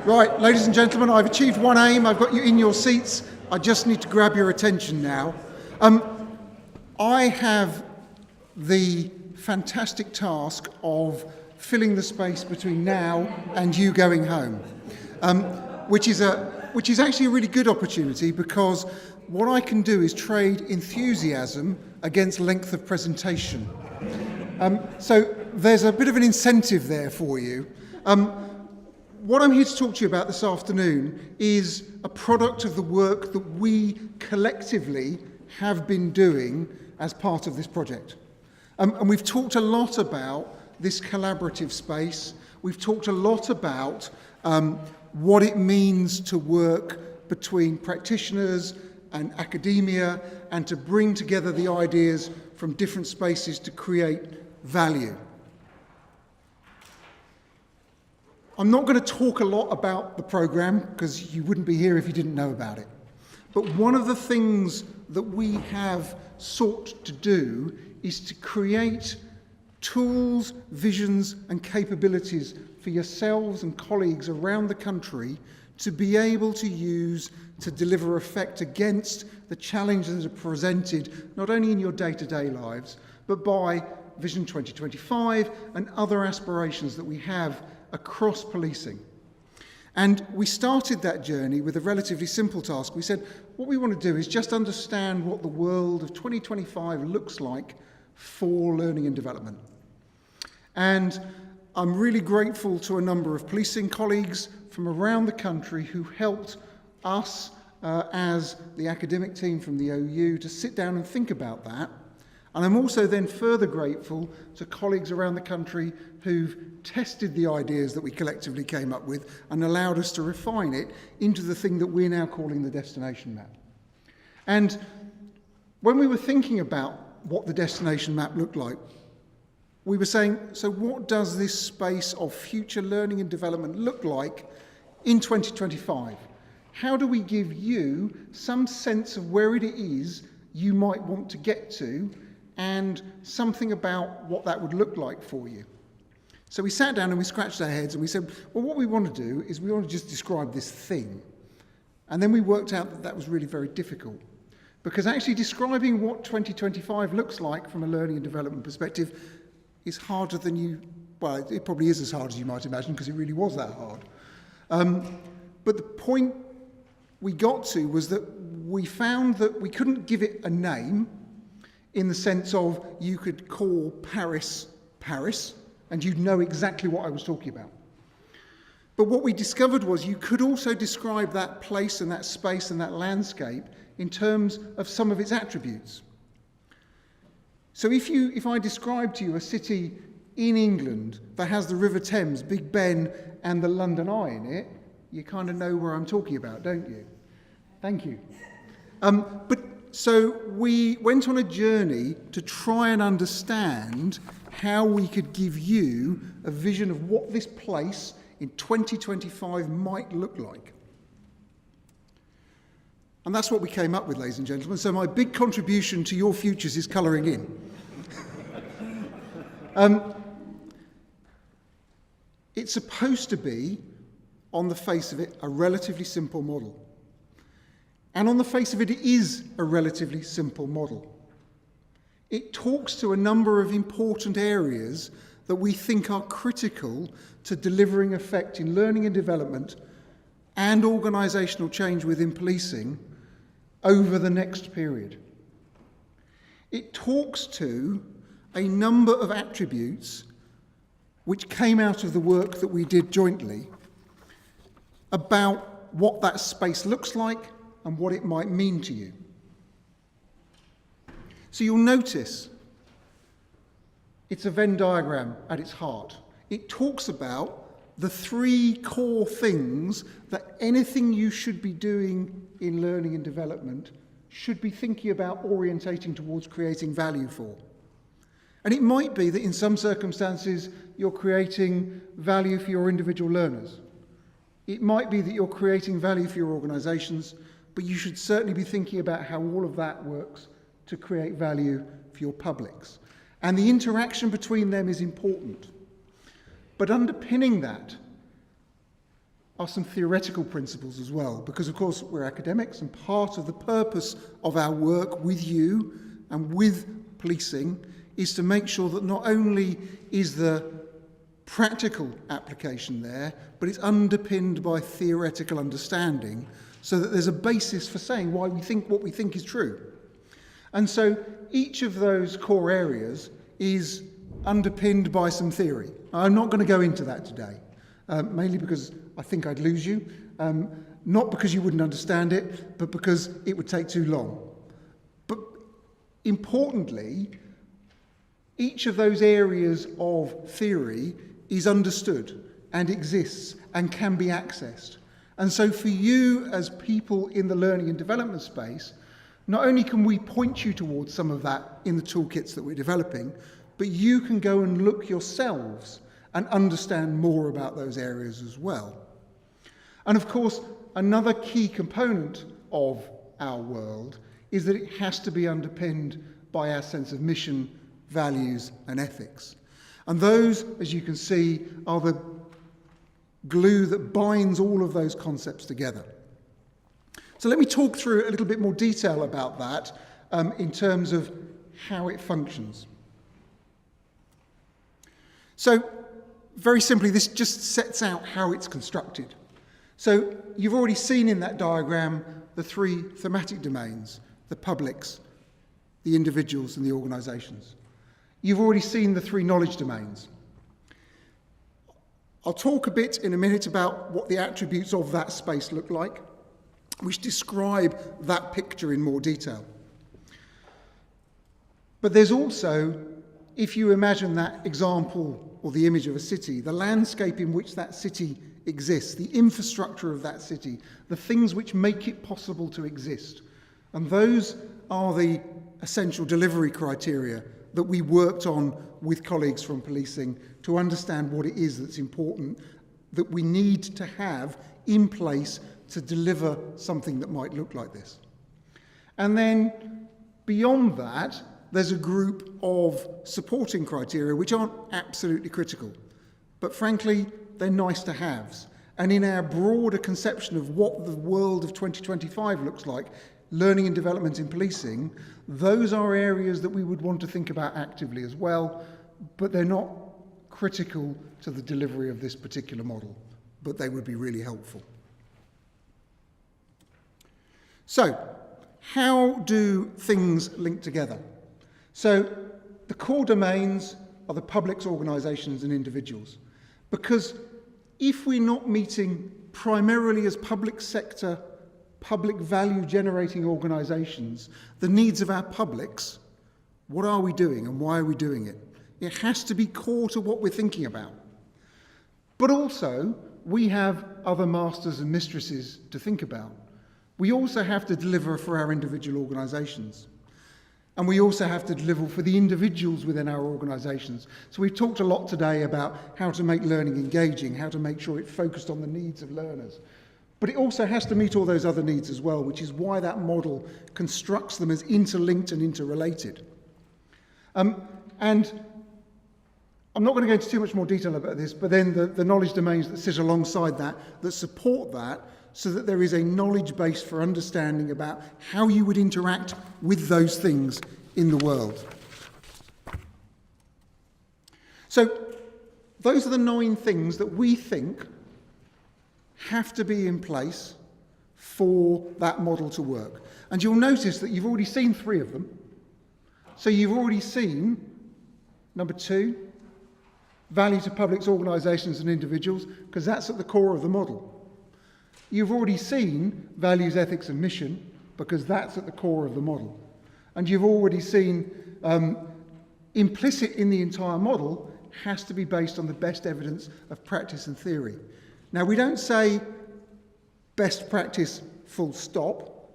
Right, ladies and gentlemen, I've achieved one aim. I've got you in your seats. I just need to grab your attention now. I have the fantastic task of filling the space between now and you going home, which is actually a really good opportunity, because what I can do is trade enthusiasm against length of presentation. So there's a bit of an incentive there for you. What I'm here to talk to you about this afternoon is a product of the work that we collectively have been doing as part of this project. And we've talked a lot about this collaborative space. We've talked a lot about what it means to work between practitioners and academia, and to bring together the ideas from different spaces to create value. I'm not going to talk a lot about the programme, because you wouldn't be here if you didn't know about it. But one of the things that we have sought to do is to create tools, visions and capabilities for yourselves and colleagues around the country to be able to use to deliver effect against the challenges that are presented not only in your day-to-day lives, but by Vision 2025 and other aspirations that we have across policing. And we started that journey with a relatively simple task. We said, what we want to do is just understand what the world of 2025 looks like for learning and development. And I'm really grateful to a number of policing colleagues from around the country who helped us as the academic team from the OU to sit down and think about that. And I'm also then further grateful to colleagues around the country who've tested the ideas that we collectively came up with and allowed us to refine it into the thing that we're now calling the destination map. And when we were thinking about what the destination map looked like, we were saying, so what does this space of future learning and development look like in 2025? How do we give you some sense of where it is you might want to get to, and something about what that would look like for you? So we sat down and we scratched our heads and we said, well, what we want to do is we want to just describe this thing. And then we worked out that that was really very difficult, because actually describing what 2025 looks like from a learning and development perspective is harder than well, it probably is as hard as you might imagine, because it really was that hard. But the point we got to was that we found that we couldn't give it a name, in the sense of you could call Paris, Paris, and you'd know exactly what I was talking about. But what we discovered was you could also describe that place and that space and that landscape in terms of some of its attributes. So if I describe to you a city in England that has the River Thames, Big Ben and the London Eye in it, you kind of know where I'm talking about, don't you? Thank you. So we went on a journey to try and understand how we could give you a vision of what this place in 2025 might look like. And that's what we came up with, ladies and gentlemen. So my big contribution to your futures is colouring in. It's supposed to be, on the face of it, a relatively simple model. And on the face of it, it is a relatively simple model. It talks to a number of important areas that we think are critical to delivering effect in learning and development and organisational change within policing over the next period. It talks to a number of attributes which came out of the work that we did jointly about what that space looks like and what it might mean to you. So you'll notice it's a Venn diagram at its heart. It talks about the three core things that anything you should be doing in learning and development should be thinking about orientating towards creating value for. And it might be that in some circumstances you're creating value for your individual learners. It might be that you're creating value for your organisations, but you should certainly be thinking about how all of that works to create value for your publics. And the interaction between them is important. But underpinning that are some theoretical principles as well, because of course we're academics, and part of the purpose of our work with you and with policing is to make sure that not only is the practical application there, but it's underpinned by theoretical understanding, so that there's a basis for saying why we think what we think is true. And so each of those core areas is underpinned by some theory. I'm not going to go into that today, mainly because I think I'd lose you, not because you wouldn't understand it, but because it would take too long. But importantly, each of those areas of theory is understood and exists and can be accessed. And so for you as people in the learning and development space, not only can we point you towards some of that in the toolkits that we're developing, but you can go and look yourselves and understand more about those areas as well. And of course, another key component of our world is that it has to be underpinned by our sense of mission, values, and ethics. And those, as you can see, are the glue that binds all of those concepts together. So let me talk through a little bit more detail about that in terms of how it functions. So very simply, this just sets out how it's constructed. So you've already seen in that diagram the three thematic domains: the publics, the individuals, and the organisations. You've already seen the three knowledge domains. I'll talk a bit in a minute about what the attributes of that space look like, which describe that picture in more detail. But there's also, if you imagine that example or the image of a city, the landscape in which that city exists, the infrastructure of that city, the things which make it possible to exist. And those are the essential delivery criteria that we worked on with colleagues from policing to understand what it is that's important, that we need to have in place to deliver something that might look like this. And then beyond that, there's a group of supporting criteria which aren't absolutely critical, but frankly, they're nice to haves. And in our broader conception of what the world of 2025 looks like, learning and development in policing, those are areas that we would want to think about actively as well, but they're not critical to the delivery of this particular model, but they would be really helpful. So, how do things link together? So, the core domains are the publics, organisations and individuals, because if we're not meeting primarily as public sector, public value generating organisations, the needs of our publics, what are we doing and why are we doing it? It has to be core to what we're thinking about. But also, we have other masters and mistresses to think about. We also have to deliver for our individual organisations. And we also have to deliver for the individuals within our organisations. So we've talked a lot today about how to make learning engaging, how to make sure it's focused on the needs of learners. But it also has to meet all those other needs as well, which is why that model constructs them as interlinked and interrelated. And I'm not going to go into too much more detail about this, but then the knowledge domains that sit alongside that support that, so that there is a knowledge base for understanding about how you would interact with those things in the world. So those are the 9 things that we think have to be in place for that model to work. And you'll notice that you've already seen 3 of them. So you've already seen, number 2, value to publics, organisations and individuals, because that's at the core of the model. You've already seen values, ethics and mission, because that's at the core of the model. And you've already seen implicit in the entire model has to be based on the best evidence of practice and theory. Now, we don't say best practice full stop,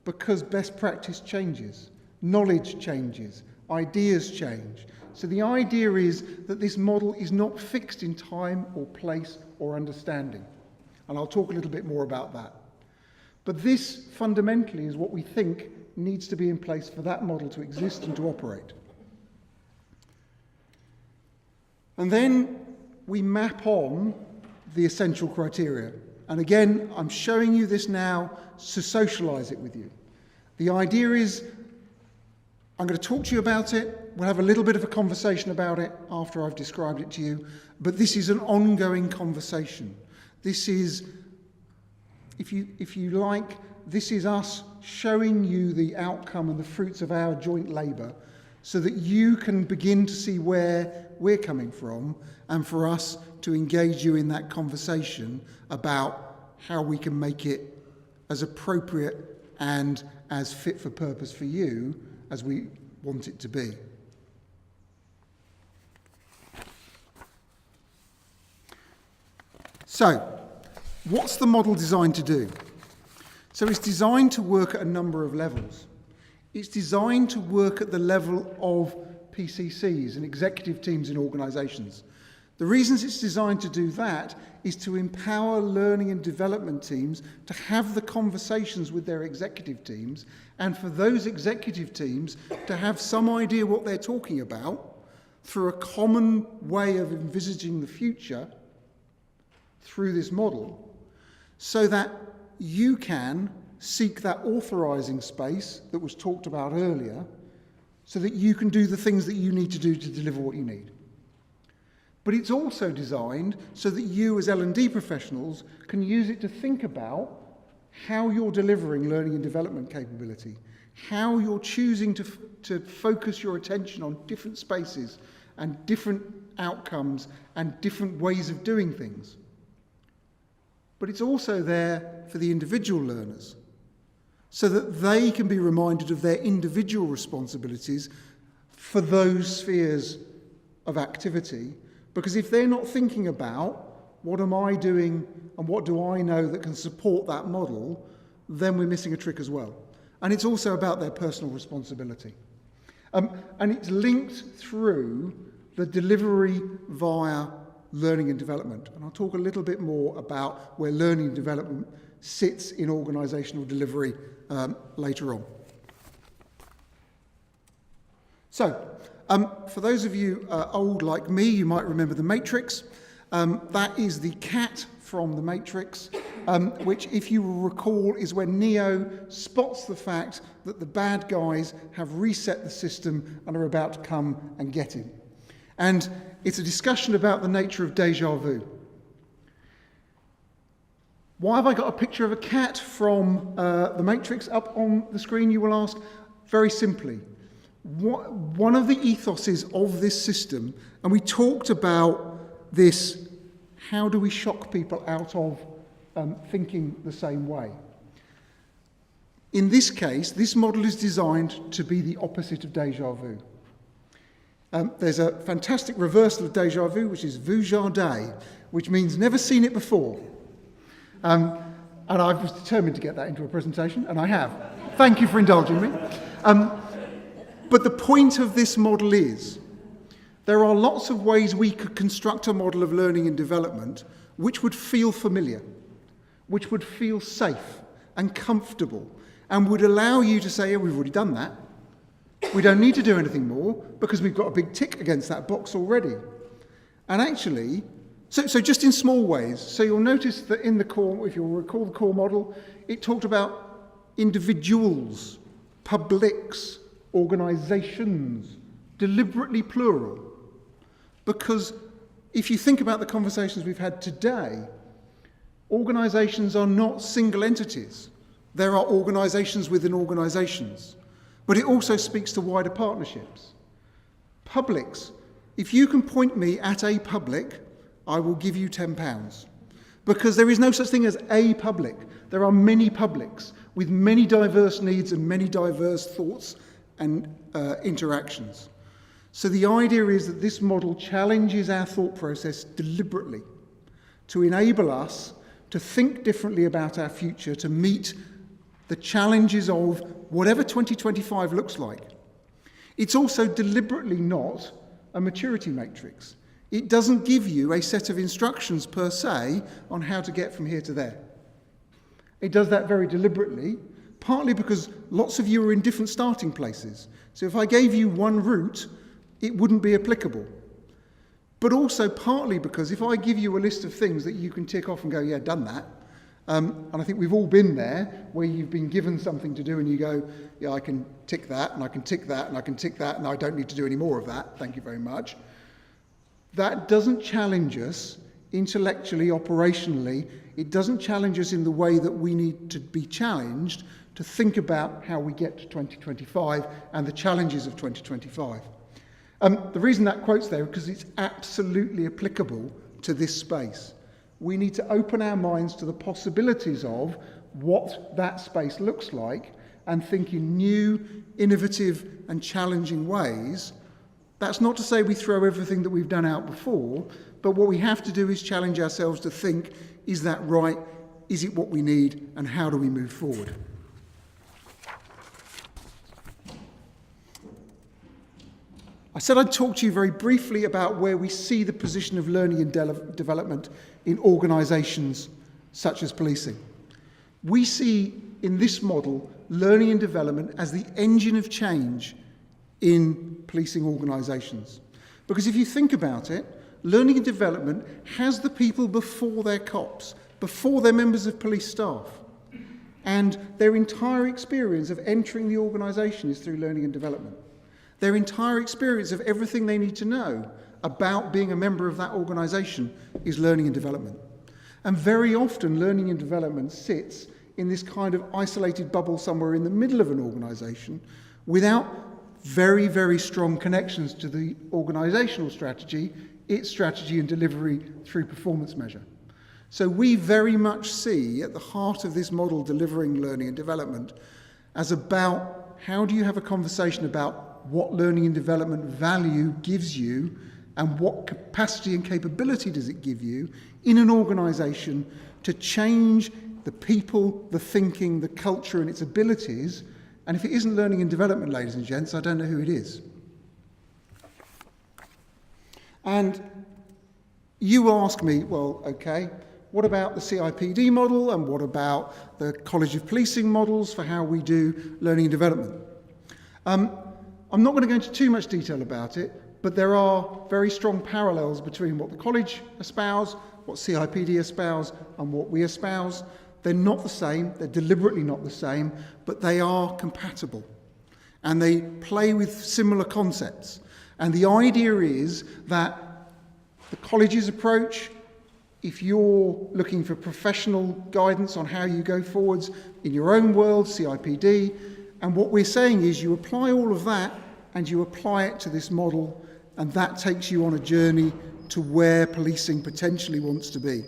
because best practice changes, knowledge changes, ideas change. So the idea is that this model is not fixed in time or place or understanding. And I'll talk a little bit more about that. But this fundamentally is what we think needs to be in place for that model to exist and to operate. And then we map on the essential criteria. And again, I'm showing you this now to socialise it with you. The idea is, I'm going to talk to you about it. We'll have a little bit of a conversation about it after I've described it to you. But this is an ongoing conversation. This is, if you like, this is us showing you the outcome and the fruits of our joint labour so that you can begin to see where we're coming from and for us to engage you in that conversation about how we can make it as appropriate and as fit for purpose for you as we want it to be. So, what's the model designed to do? So it's designed to work at a number of levels. It's designed to work at the level of PCCs and executive teams in organisations. The reasons it's designed to do that is to empower learning and development teams to have the conversations with their executive teams, and for those executive teams to have some idea what they're talking about through a common way of envisaging the future through this model, so that you can seek that authorising space that was talked about earlier, so that you can do the things that you need to do to deliver what you need. But it's also designed so that you as L&D professionals can use it to think about how you're delivering learning and development capability, how you're choosing to focus your attention on different spaces and different outcomes and different ways of doing things. But it's also there for the individual learners, so that they can be reminded of their individual responsibilities for those spheres of activity. Because if they're not thinking about what am I doing and what do I know that can support that model, then we're missing a trick as well. And it's also about their personal responsibility. And it's linked through the delivery via learning and development. And I'll talk a little bit more about where learning and development sits in organisational delivery later on. So, for those of you old like me, you might remember The Matrix. That is the cat from The Matrix, which, if you will recall, is when Neo spots the fact that the bad guys have reset the system and are about to come and get him. And it's a discussion about the nature of déjà vu. Why have I got a picture of a cat from The Matrix up on the screen, you will ask? Very simply. One of the ethoses of this system, and we talked about this, how do we shock people out of thinking the same way? In this case, this model is designed to be the opposite of déjà vu. There's a fantastic reversal of déjà vu, which is vu jardin, which means never seen it before. And I was determined to get that into a presentation, and I have. Thank you for indulging me. But the point of this model is, there are lots of ways we could construct a model of learning and development which would feel familiar, which would feel safe and comfortable, and would allow you to say, oh, we've already done that. We don't need to do anything more because we've got a big tick against that box already. And actually, so just in small ways, so you'll notice that in the core, if you'll recall the core model, it talked about individuals, publics, organisations, deliberately plural. Because if you think about the conversations we've had today, organisations are not single entities. There are organisations within organisations. But it also speaks to wider partnerships. Publics. If you can point me at a public, I will give you £10. Because there is no such thing as a public. There are many publics with many diverse needs and many diverse thoughts and interactions. So the idea is that this model challenges our thought process deliberately to enable us to think differently about our future, to meet the challenges of whatever 2025 looks like. It's also deliberately not a maturity matrix. It doesn't give you a set of instructions per se on how to get from here to there. It does that very deliberately, partly because lots of you are in different starting places. So if I gave you one route, it wouldn't be applicable. But also partly because if I give you a list of things that you can tick off and go, yeah, done that, And I think we've all been there, where you've been given something to do and you go, yeah, I can tick that, and I can tick that, and I can tick that, and I don't need to do any more of that, thank you very much. That doesn't challenge us intellectually, operationally. It doesn't challenge us in the way that we need to be challenged to think about how we get to 2025 and the challenges of 2025. The reason that quote's there is because it's absolutely applicable to this space. We need to open our minds to the possibilities of what that space looks like and think in new, innovative and challenging ways. That's not to say we throw everything that we've done out before, but what we have to do is challenge ourselves to think, is that right? Is it what we need? And how do we move forward? I said I'd talk to you very briefly about where we see the position of learning and development in organisations such as policing. We see in this model learning and development as the engine of change in policing organisations. Because if you think about it, learning and development has the people before they're cops, before they're members of police staff. And their entire experience of entering the organisation is through learning and development. Their entire experience of everything they need to know about being a member of that organisation is learning and development. And very often learning and development sits in this kind of isolated bubble somewhere in the middle of an organisation without very, very strong connections to the organisational strategy, its strategy and delivery through performance measure. So we very much see at the heart of this model delivering learning and development as about how do you have a conversation about what learning and development value gives you and what capacity and capability does it give you in an organisation to change the people, the thinking, the culture and its abilities. And if it isn't learning and development, ladies and gents, I don't know who it is. And you ask me, well, okay, what about the CIPD model and what about the College of Policing models for how we do learning and development? I'm not going to go into too much detail about it, but there are very strong parallels between what the college espouse, what CIPD espouse, and what we espouse. They're not the same, they're deliberately not the same, but they are compatible. And they play with similar concepts. And the idea is that the college's approach, if you're looking for professional guidance on how you go forwards in your own world, CIPD, and what we're saying is you apply all of that and you apply it to this model, and that takes you on a journey to where policing potentially wants to be.